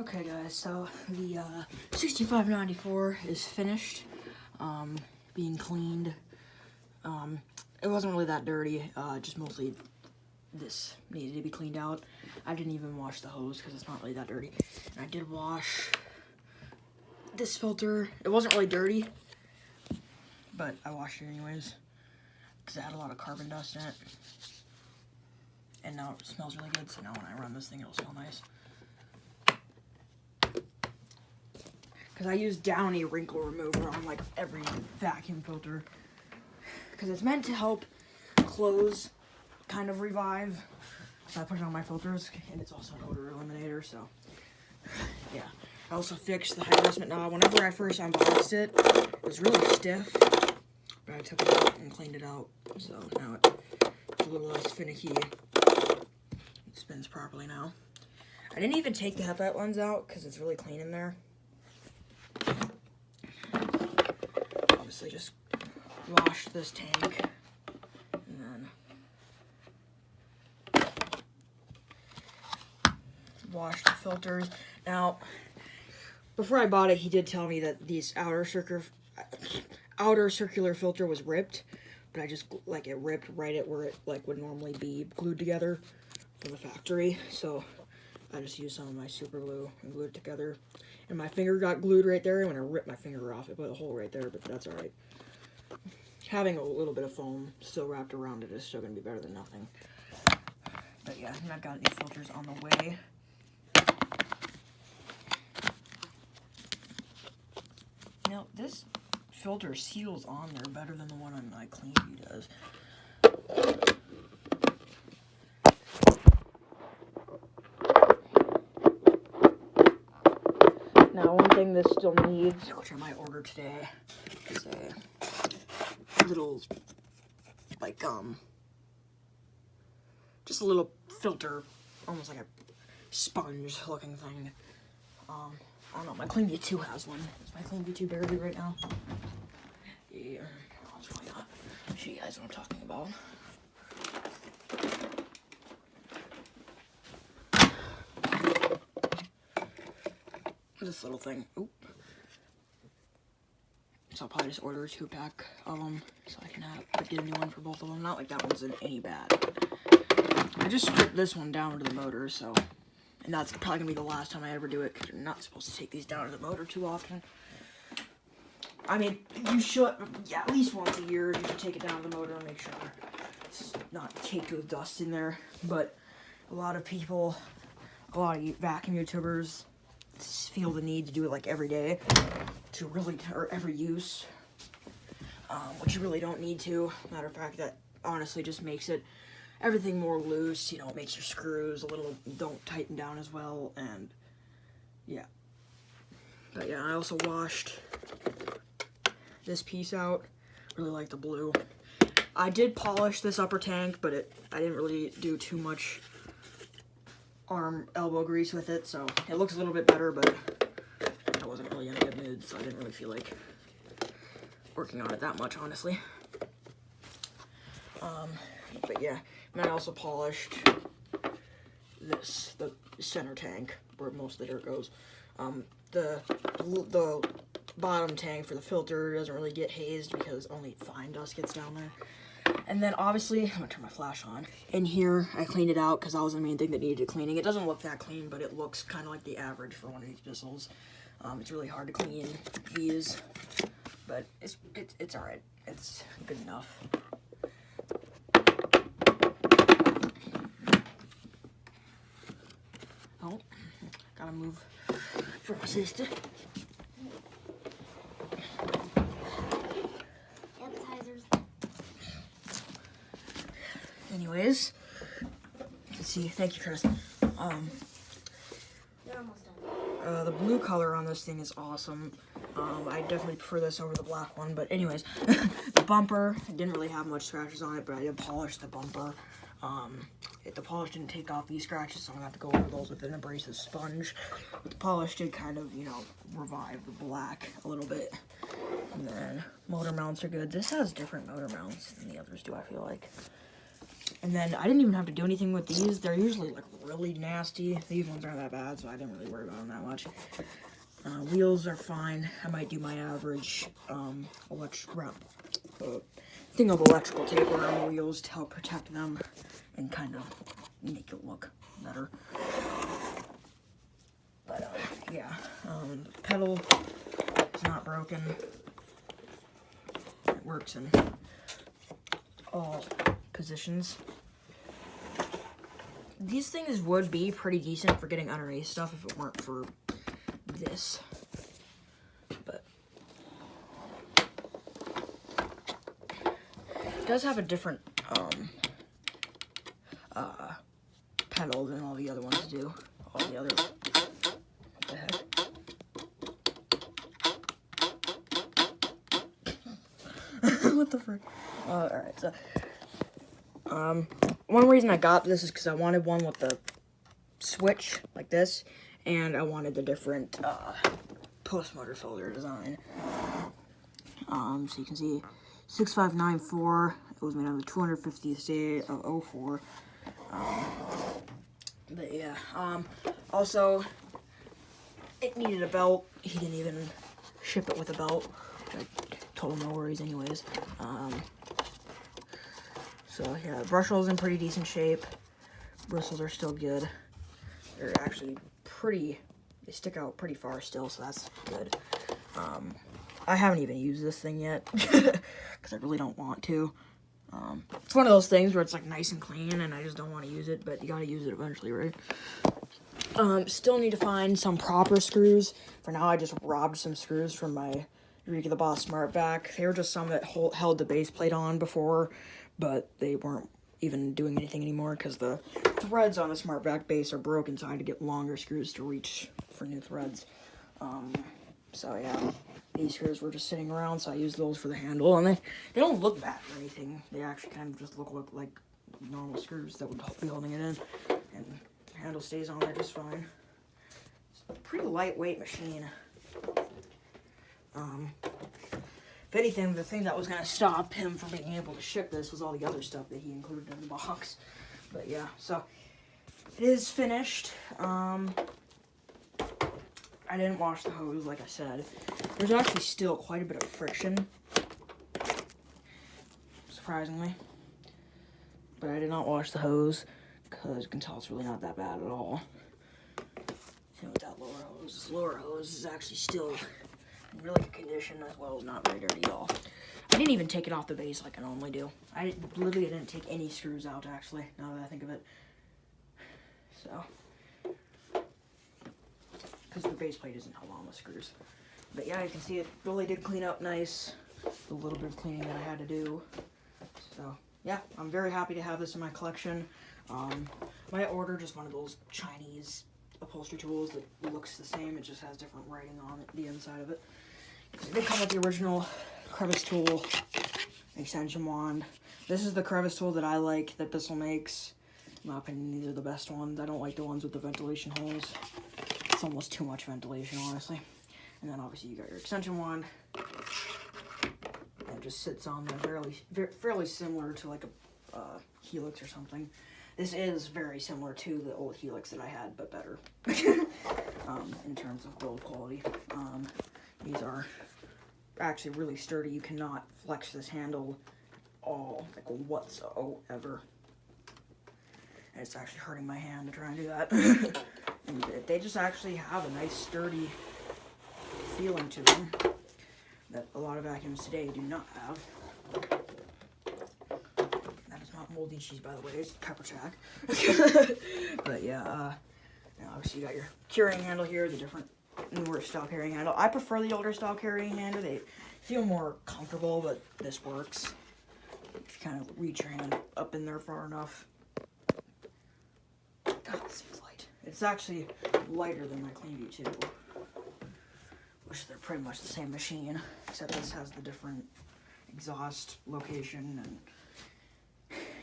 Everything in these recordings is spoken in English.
Okay guys, so the 6594 is finished, being cleaned. It wasn't really that dirty, just mostly this needed to be cleaned out. I didn't even wash the hose because it's not really that dirty. And I did wash this filter. It wasn't really dirty, but I washed it anyways because it had a lot of carbon dust in it. And now it smells really good, so now when I run this thing, it'll smell nice. Because I use Downy wrinkle remover on like every vacuum filter. Because it's meant to help clothes kind of revive. So I put it on my filters, and it's also an odor eliminator, so yeah. I also fixed the high adjustment knob. Whenever I first unboxed it, it was really stiff. But I took it out and cleaned it out. So now it's a little less finicky. It spins properly now. I didn't even take the headlight lens out because it's really clean in there. Obviously just wash this tank and then wash the filters. Now, before I bought it, he did tell me that these outer circular filter was ripped, but I just like it ripped right at where it like would normally be glued together from the factory. So I just used some of my super glue and glued it together. And my finger got glued right there, and when I ripped my finger off, it put a hole right there, but that's alright. Having a little bit of foam still wrapped around it is still going to be better than nothing. But yeah, and I've got these filters on the way. Now, this filter seals on there better than the one on my Clean View does. Now, one thing this still needs, which I might order today, is a little, like, just a little filter, almost like a sponge-looking thing. I don't know, my Clean View 2 has one. Is my Clean View 2 dirty right now? Yeah, no, it's probably not. I'll show you guys what I'm talking about. This little thing. Oop. So I'll probably just order a 2-pack of them so I can get a new one for both of them. Not like that one's in any bad. I just stripped this one down to the motor, so. And that's probably gonna be the last time I ever do it because you're not supposed to take these down to the motor too often. I mean, you should, yeah, at least once a year you should take it down to the motor and make sure it's not caked with dust in there. But a lot of people, a lot of vacuum YouTubers feel the need to do it like every day to really, or every use, which you really don't need to. Matter of fact, that honestly just makes it everything more loose. You know, it makes your screws a little don't tighten down as well, and yeah. But yeah, I also washed this piece out. Really like the blue. I did polish this upper tank, but I didn't really do too much elbow grease with it, so it looks a little bit better, but I wasn't really in a good mood, so I didn't really feel like working on it that much, honestly. But yeah, and I also polished the center tank where most of the dirt goes. The bottom tank for the filter doesn't really get hazed because only fine dust gets down there. And then obviously, I'm gonna turn my flash on. In here, I cleaned it out because that was the main thing that needed cleaning. It doesn't look that clean, but it looks kind of like the average for one of these pistols. It's really hard to clean these, but it's alright. It's good enough. Oh, gotta move for my sister. Anyways, let's see. Thank you, Chris. You're almost done. The blue color on this thing is awesome. I definitely prefer this over the black one. But anyways, the bumper, I didn't really have much scratches on it, but I did polish the bumper. The polish didn't take off these scratches, so I'm gonna have to go over those with an abrasive sponge. But the polish did kind of, you know, revive the black a little bit. And then motor mounts are good. This has different motor mounts than the others do, I feel like. And then I didn't even have to do anything with these. They're usually like really nasty. These ones aren't that bad, so I didn't really worry about them that much. Wheels are fine. I might do my average thing of electrical tape around the wheels to help protect them and kind of make it look better. But yeah, the pedal is not broken. It works in all positions. These things would be pretty decent for getting underneath stuff if it weren't for this. But it does have a different pedal than all the other ones do. All the other, what the heck? What the frick? Alright, so one reason I got this is because I wanted one with the switch like this, and I wanted the different post motor filter design. So you can see 6594. It was made on the 250th day of 04. But yeah. Also, it needed a belt. He didn't even ship it with a belt. I told him no worries, anyways. So yeah, brush hole's in pretty decent shape. Bristles are still good. They're actually pretty, they stick out pretty far still, so that's good. I haven't even used this thing yet, because I really don't want to. It's one of those things where it's like nice and clean, and I just don't want to use it, but you gotta use it eventually, right? Still need to find some proper screws. For now, I just robbed some screws from my Eureka the Boss Smart Vac. They were just some that held the base plate on before, but they weren't even doing anything anymore because the threads on the Smart Vac base are broken, so I had to get longer screws to reach for new threads. So yeah, these screws were just sitting around, so I used those for the handle, and they don't look bad or anything. They actually kind of just look like normal screws that would be holding it in, and the handle stays on there just fine. It's a pretty lightweight machine. If anything, the thing that was going to stop him from being able to ship this was all the other stuff that he included in the box. But yeah, so it is finished. I didn't wash the hose, like I said. There's actually still quite a bit of friction, surprisingly. But I did not wash the hose, because you can tell it's really not that bad at all. Same with that lower hose. This lower hose is actually still in really good condition, as well as not very dirty at all. I didn't even take it off the base like I normally do. I literally didn't take any screws out, actually, now that I think of it. So, because the base plate isn't held on with screws. But yeah, you can see it really did clean up nice. The little bit of cleaning that I had to do. So yeah, I'm very happy to have this in my collection. I ordered just one of those Chinese upholstery tools that looks the same. It just has different writing on the inside of it. They come with the original crevice tool, extension wand. This is the crevice tool that I like that Bissell makes. In my opinion, these are the best ones. I don't like the ones with the ventilation holes. It's almost too much ventilation, honestly. And then obviously you got your extension wand. It just sits on there, fairly similar to like a Helix or something. This is very similar to the old Helix that I had, but better in terms of build quality. These are actually really sturdy. You cannot flex this handle all, like, whatsoever. And it's actually hurting my hand to try and do that. And they just actually have a nice sturdy feeling to them that a lot of vacuums today do not have. That is not moldy cheese, by the way, it's pepper jack. But yeah, obviously you got your carrying handle here, the different newer style carrying handle. I prefer the older style carrying handle. They feel more comfortable, but this works. If you kind of reach your hand up in there far enough. God, this thing's light. It's actually lighter than my Cleanview 2. Which they're pretty much the same machine, except this has the different exhaust location, and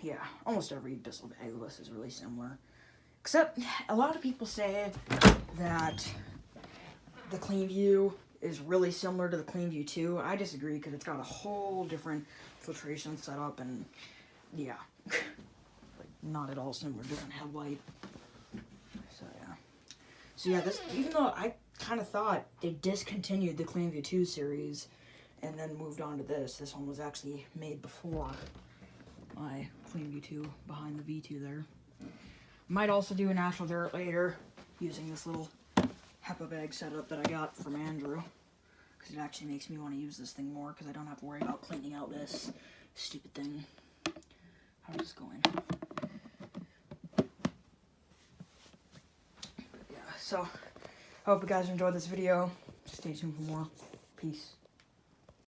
yeah, almost every Bissell bagless is really similar. Except, a lot of people say that the Cleanview is really similar to the Cleanview 2. I disagree, because it's got a whole different filtration setup, and yeah. not at all similar, different headlight. So yeah, this, even though I kind of thought they discontinued the CleanView 2 series and then moved on to this one was actually made before my CleanView 2 behind the V2 there. Might also do a National Dirt later using this little HEPA bag setup that I got from Andrew, because it actually makes me want to use this thing more because I don't have to worry about cleaning out this stupid thing. How's this going? So, I hope you guys enjoyed this video. Stay tuned for more. Peace.